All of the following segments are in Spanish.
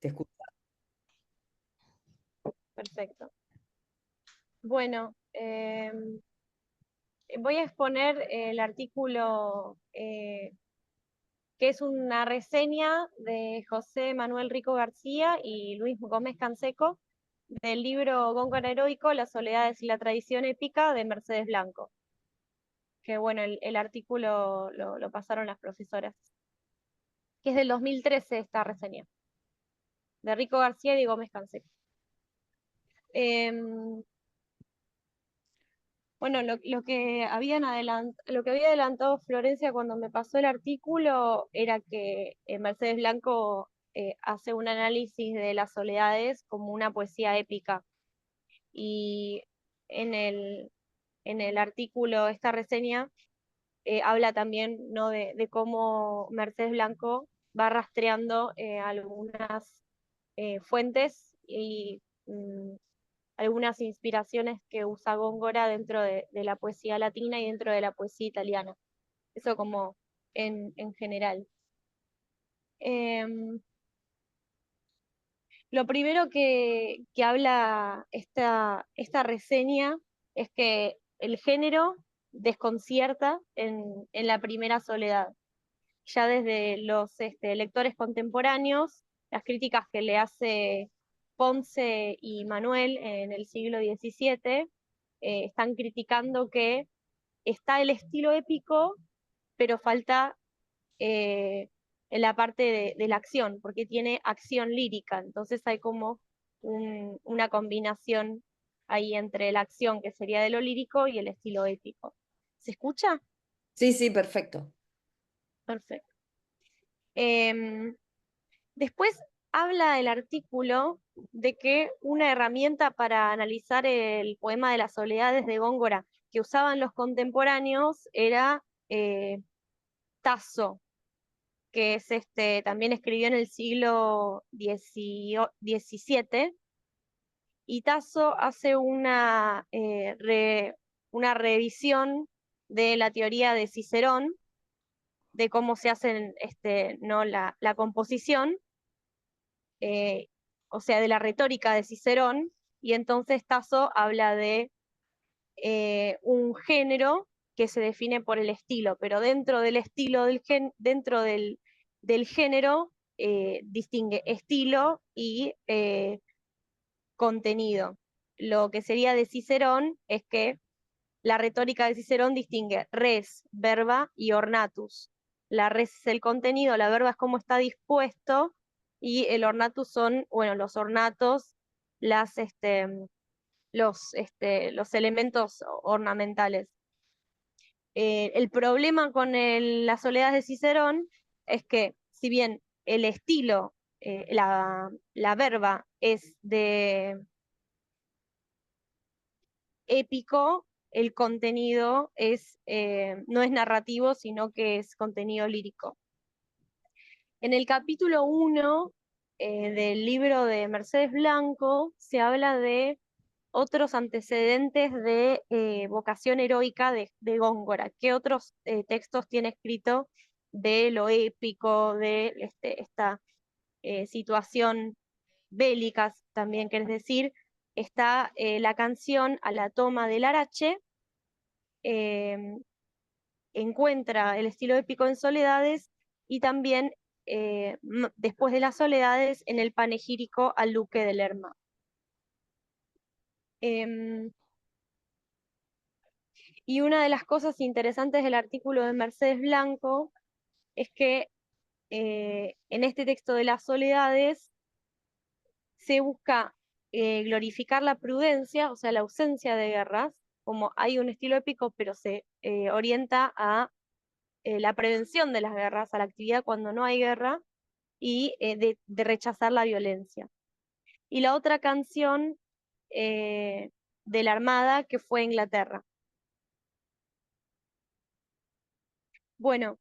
te escucho. Perfecto. Bueno, voy a exponer el artículo que es una reseña de José Manuel Rico García y Luis Gómez Canseco del libro Góngora Heroico, Las soledades y la tradición épica de Mercedes Blanco. Que bueno, el artículo lo pasaron las profesoras. Que es del 2013 esta reseña, de Rico García y Gómez Canseco. Bueno, lo que había adelantado Florencia cuando me pasó el artículo era que Mercedes Blanco hace un análisis de las soledades como una poesía épica. Y en el artículo, esta reseña, habla también, ¿no?, de cómo Mercedes Blanco va rastreando algunas fuentes y algunas inspiraciones que usa Góngora dentro de la poesía latina y dentro de la poesía italiana. Eso como en general. Lo primero que habla esta reseña es que el género desconcierta en la primera soledad. Ya desde los lectores contemporáneos, las críticas que le hace Ponce y Manuel en el siglo XVII están criticando que está el estilo épico, pero falta en la parte de la acción, porque tiene acción lírica, entonces hay como una combinación ahí entre la acción, que sería de lo lírico, y el estilo épico. ¿Se escucha? Sí, sí, perfecto. Perfecto. Em, Después habla el artículo de que una herramienta para analizar el poema de las soledades de Góngora que usaban los contemporáneos era Tasso, que es también escribió en el siglo XVII, y Tasso hace una revisión de la teoría de Cicerón, de cómo se hace ¿no?, la composición, eh, o sea, de la retórica de Cicerón, y entonces Tasso habla de un género que se define por el estilo, pero dentro del estilo dentro del género distingue estilo y contenido. Lo que sería de Cicerón es que la retórica de Cicerón distingue res, verba y ornatus. La res es el contenido, la verba es cómo está dispuesto, y el ornatus son, bueno, los ornatos, las, los elementos ornamentales. El problema con las soledades de Cicerón es que, si bien el estilo, la verba es de épico, el contenido no es narrativo, sino que es contenido lírico. En el capítulo 1 del libro de Mercedes Blanco se habla de otros antecedentes de vocación heroica de Góngora. ¿Qué otros textos tiene escrito de lo épico, de esta situación bélica, también querés decir? Está la canción A la toma del Arache, eh, encuentra el estilo épico en Soledades, y también después de las Soledades en el panegírico al Duque de Lerma. Y una de las cosas interesantes del artículo de Mercedes Blanco es que en este texto de las Soledades se busca glorificar la prudencia, o sea, la ausencia de guerras, como hay un estilo épico, pero se orienta a la prevención de las guerras, a la actividad cuando no hay guerra, y de rechazar la violencia. Y la otra canción de la Armada, que fue Inglaterra. Bueno,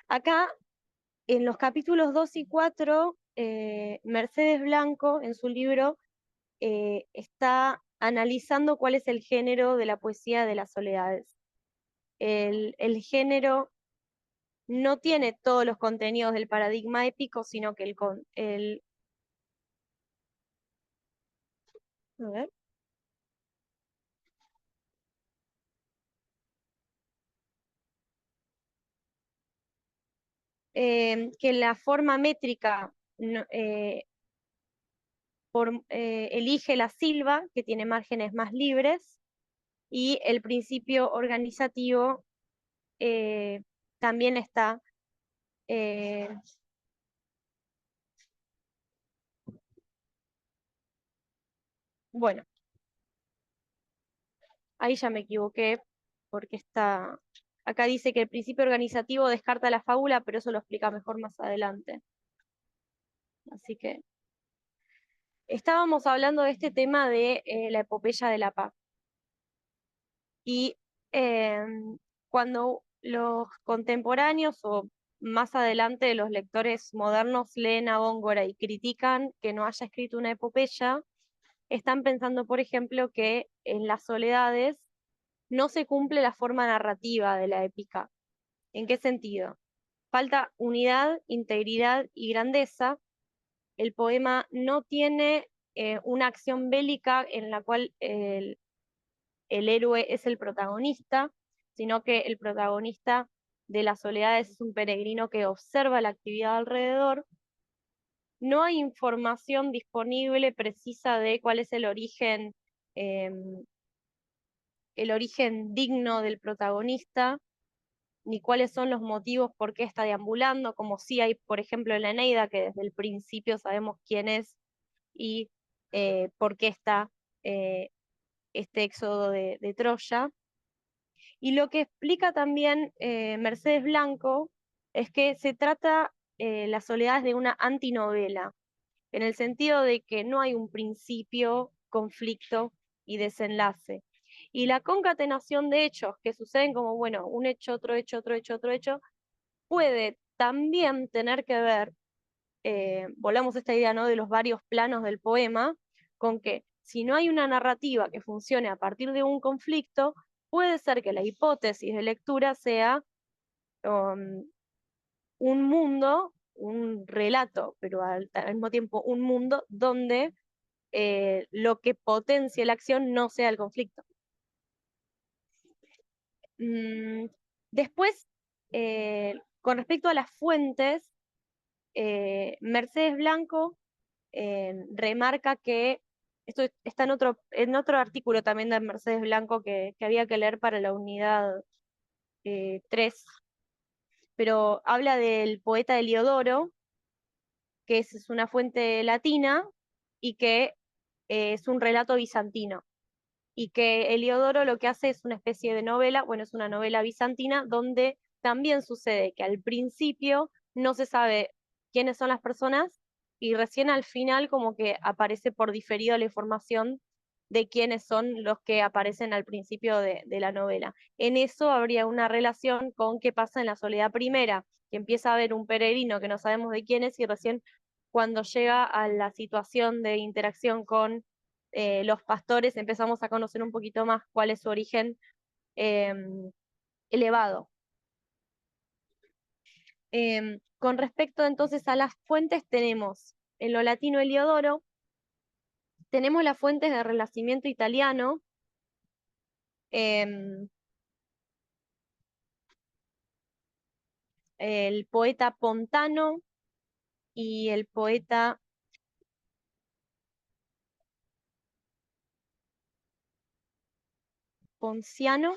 acá en los capítulos 2 y 4, Mercedes Blanco, en su libro, está analizando cuál es el género de la poesía de las soledades. El género no tiene todos los contenidos del paradigma épico, sino que a ver, que la forma métrica elige la silva, que tiene márgenes más libres, y el principio organizativo también está. eh, bueno, ahí ya me equivoqué, porque acá dice que el principio organizativo descarta la fábula, pero eso lo explica mejor más adelante. Así que estábamos hablando de este tema de la epopeya de la paz. Y cuando los contemporáneos o más adelante los lectores modernos leen a Góngora y critican que no haya escrito una epopeya, están pensando, por ejemplo, que en Las Soledades no se cumple la forma narrativa de la épica. ¿En qué sentido? Falta unidad, integridad y grandeza. El poema no tiene una acción bélica en la cual el héroe es el protagonista, sino que el protagonista de Las Soledades es un peregrino que observa la actividad alrededor. No hay información disponible precisa de cuál es el origen digno del protagonista, ni cuáles son los motivos por qué está deambulando, como sí hay, por ejemplo, en la Eneida, que desde el principio sabemos quién es y por qué está este éxodo de Troya. Y lo que explica también Mercedes Blanco es que se trata Las Soledades de una antinovela, en el sentido de que no hay un principio, conflicto y desenlace. Y la concatenación de hechos que suceden como, bueno, un hecho, otro hecho, otro hecho, otro hecho, puede también tener que ver, volvamos a esta idea, ¿no?, de los varios planos del poema, con que si no hay una narrativa que funcione a partir de un conflicto, puede ser que la hipótesis de lectura sea um, un mundo, un relato, pero al mismo tiempo un mundo donde lo que potencie la acción no sea el conflicto. Después, con respecto a las fuentes, Mercedes Blanco remarca que, esto está en otro artículo también de Mercedes Blanco que había que leer para la unidad 3, pero habla del poeta Heliodoro, que es una fuente latina y que es un relato bizantino. Y que Heliodoro lo que hace es una especie de novela, bueno, es una novela bizantina, donde también sucede que al principio no se sabe quiénes son las personas y recién al final como que aparece por diferido la información de quiénes son los que aparecen al principio de la novela. En eso habría una relación con qué pasa en la Soledad Primera, que empieza a haber un peregrino que no sabemos de quién es y recién cuando llega a la situación de interacción con los pastores empezamos a conocer un poquito más cuál es su origen elevado. Con respecto entonces a las fuentes, tenemos en lo latino Heliodoro, tenemos las fuentes del Renacimiento italiano, el poeta Pontano y el poeta Ponciano,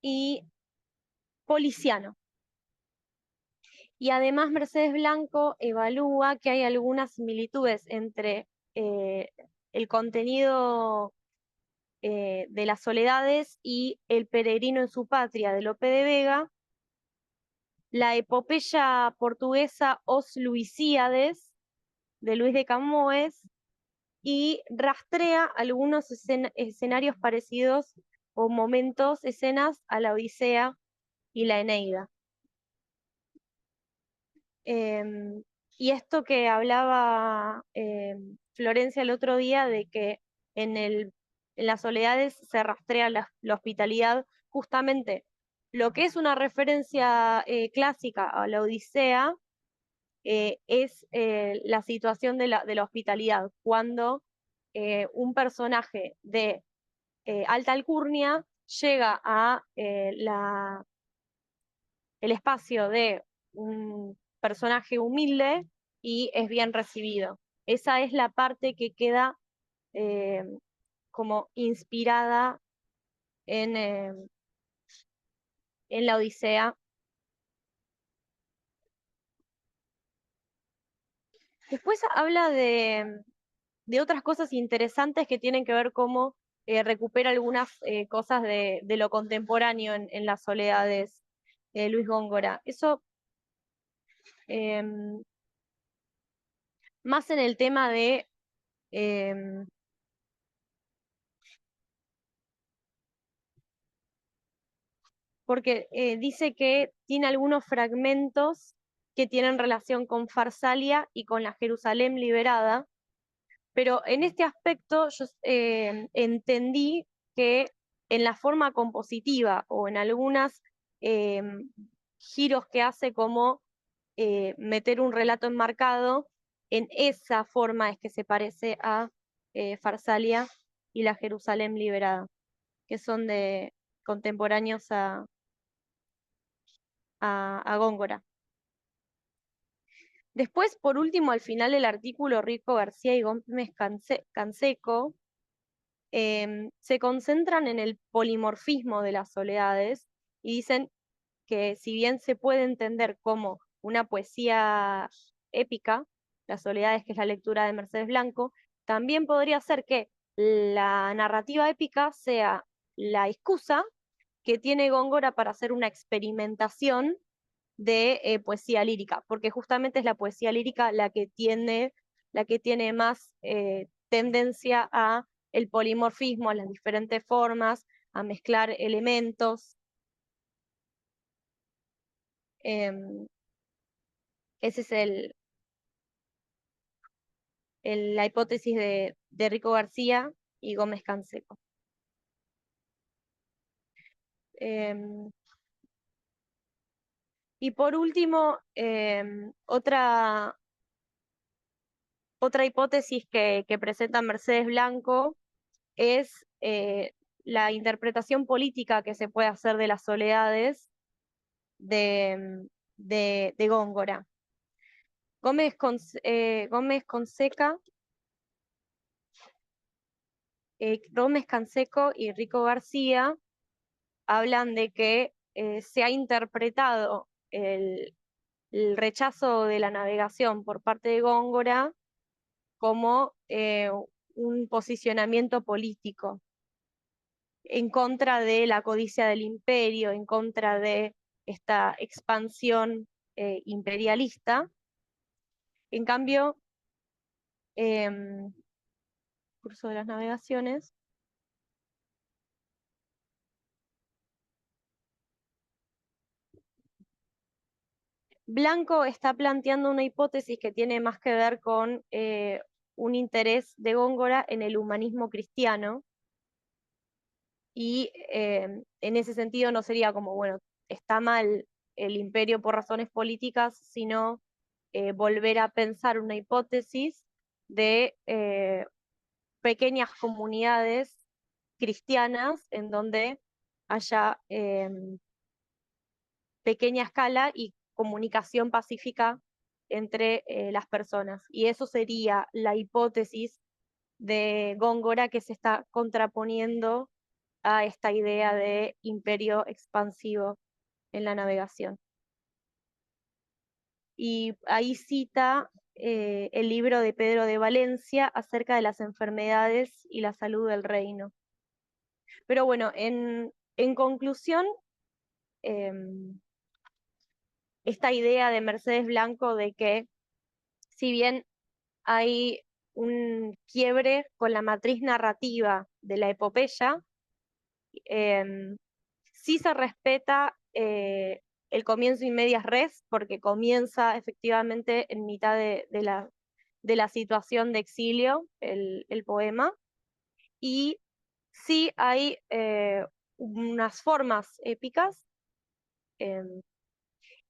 y Policiano. Y además Mercedes Blanco evalúa que hay algunas similitudes entre el contenido de Las Soledades y El peregrino en su patria de Lope de Vega, la epopeya portuguesa Os Luisíades de Luis de Camões, y rastrea algunos escenarios parecidos o momentos, escenas a la Odisea y la Eneida. Y esto que hablaba Florencia el otro día, de que en Las Soledades se rastrea la hospitalidad justamente lo que es una referencia clásica a la Odisea es la situación de la hospitalidad, cuando un personaje de alta alcurnia llega a el espacio de un personaje humilde y es bien recibido. Esa es la parte que queda eh, como inspirada en la Odisea. Después habla de otras cosas interesantes que tienen que ver cómo recupera algunas cosas de lo contemporáneo en las soledades Luis Góngora. Eso em, más en el tema de em, porque dice que tiene algunos fragmentos que tienen relación con Farsalia y con la Jerusalén liberada, pero en este aspecto yo entendí que en la forma compositiva o en algunos giros que hace como meter un relato enmarcado, en esa forma es que se parece a Farsalia y la Jerusalén liberada, que son de contemporáneos a Góngora. Después, por último, al final del artículo, Rico García y Gómez Canseco se concentran en el polimorfismo de las soledades y dicen que si bien se puede entender como una poesía épica, Las soledades, que es la lectura de Mercedes Blanco, también podría ser que la narrativa épica sea la excusa que tiene Góngora para hacer una experimentación de poesía lírica, porque justamente es la poesía lírica la que tiene más tendencia a el polimorfismo, a las diferentes formas, a mezclar elementos. Eh, Esa es la hipótesis de Rico García y Gómez Canseco. Eh, y por último, otra hipótesis que presenta Mercedes Blanco es la interpretación política que se puede hacer de las soledades de Góngora. Gómez Canseco y Rico García hablan de que se ha interpretado el rechazo de la navegación por parte de Góngora como un posicionamiento político en contra de la codicia del imperio, en contra de esta expansión imperialista. En cambio, curso de las navegaciones, Blanco está planteando una hipótesis que tiene más que ver con un interés de Góngora en el humanismo cristiano, y en ese sentido no sería como, bueno, está mal el imperio por razones políticas, sino volver a pensar una hipótesis de pequeñas comunidades cristianas en donde haya pequeña escala y comunicación pacífica entre las personas. Y eso sería la hipótesis de Góngora, que se está contraponiendo a esta idea de imperio expansivo en la navegación. Y ahí cita el libro de Pedro de Valencia acerca de las enfermedades y la salud del reino. Pero bueno, en conclusión, esta idea de Mercedes Blanco de que si bien hay un quiebre con la matriz narrativa de la epopeya, sí se respeta el comienzo y medias res, porque comienza efectivamente en mitad de la situación de exilio, el poema, y sí hay unas formas épicas.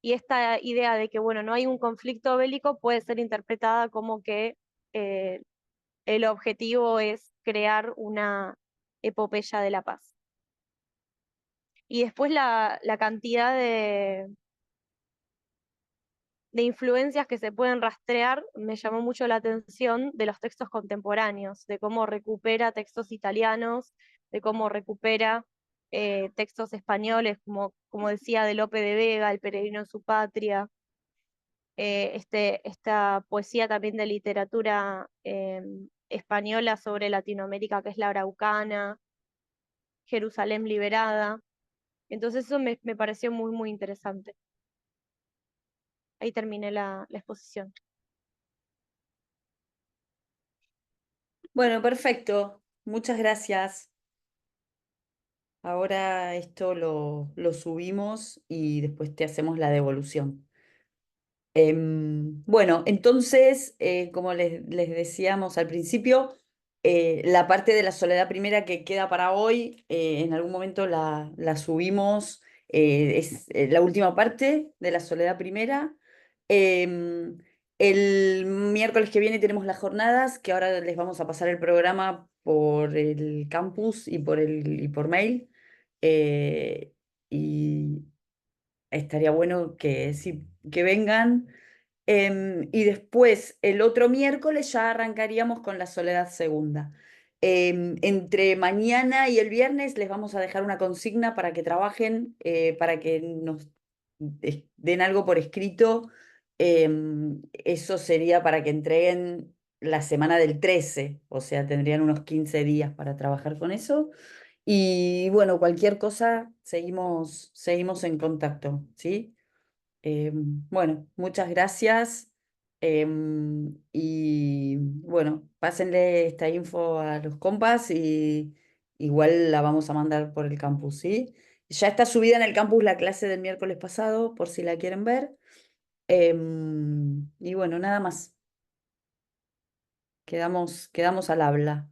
Y esta idea de que, bueno, no hay un conflicto bélico puede ser interpretada como que eh, el objetivo es crear una epopeya de la paz. Y después la cantidad de influencias que se pueden rastrear me llamó mucho la atención de los textos contemporáneos, de cómo recupera textos italianos, de cómo recupera textos españoles, como decía de Lope de Vega, El peregrino en su patria, esta poesía también de literatura española sobre Latinoamérica, que es la Araucana, Jerusalén liberada. Entonces eso me pareció muy, muy interesante. Ahí terminé la exposición. Bueno, perfecto. Muchas gracias. Ahora esto lo subimos y después te hacemos la devolución. Bueno, entonces, como les decíamos al principio, la parte de la soledad primera que queda para hoy, en algún momento la subimos, es la última parte de la soledad primera. Em, el miércoles que viene tenemos las jornadas, que ahora les vamos a pasar el programa por el campus y por mail. eh, y estaría bueno que, sí, que vengan. Y después, el otro miércoles, ya arrancaríamos con la soledad segunda. Entre mañana y el viernes les vamos a dejar una consigna para que trabajen, para que nos den algo por escrito. Eso sería para que entreguen la semana del 13, o sea, tendrían unos 15 días para trabajar con eso. Y bueno, cualquier cosa, seguimos en contacto, ¿sí? Bueno, muchas gracias. Y bueno, pásenle esta info a los compas y igual la vamos a mandar por el campus, ¿sí? Ya está subida en el campus la clase del miércoles pasado, por si la quieren ver. Y bueno, nada más. Quedamos al habla.